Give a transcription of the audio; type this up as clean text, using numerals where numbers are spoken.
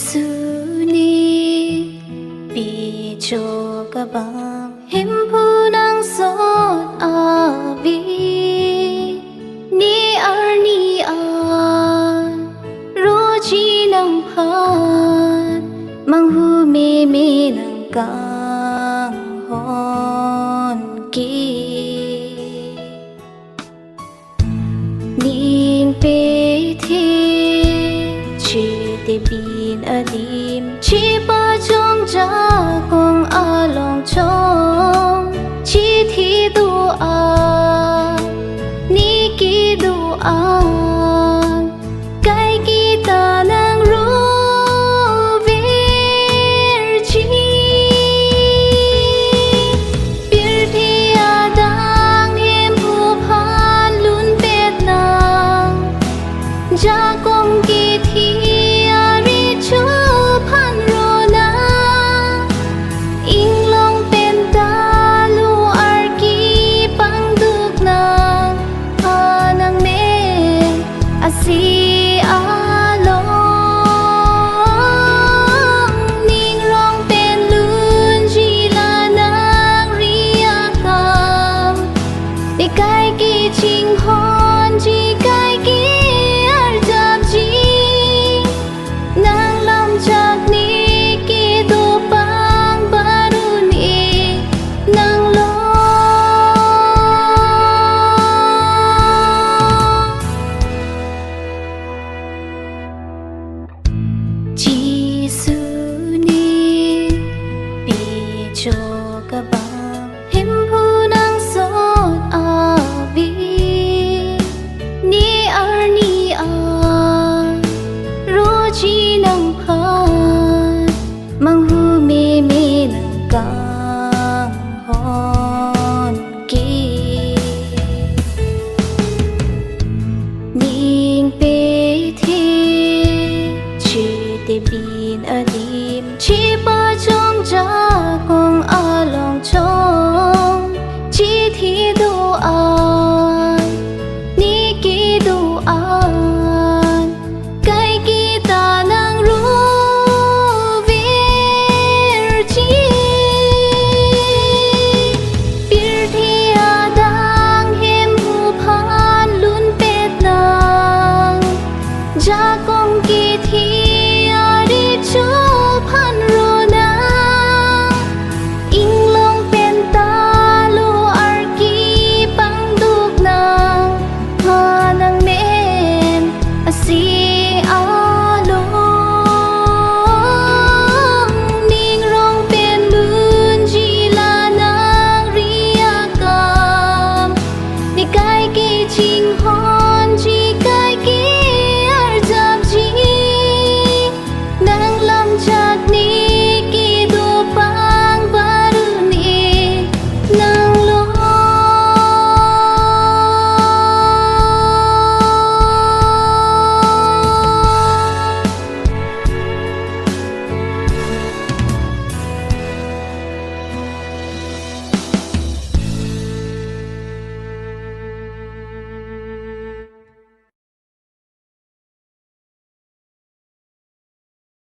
Suni picho kabang himpunang sot avi ni an roji nang phan manghu me nang kang hon ki ning pe thi chi te bin adim chi pa chong ja kong along chong chi thi du a ni ki du a kai ki ta nang ru vir chi bir thi a dang hem pu phan lun pet nang ja kong ki thi si along ning rong pen lun ji la nang ria kam de kai ki ching hon ji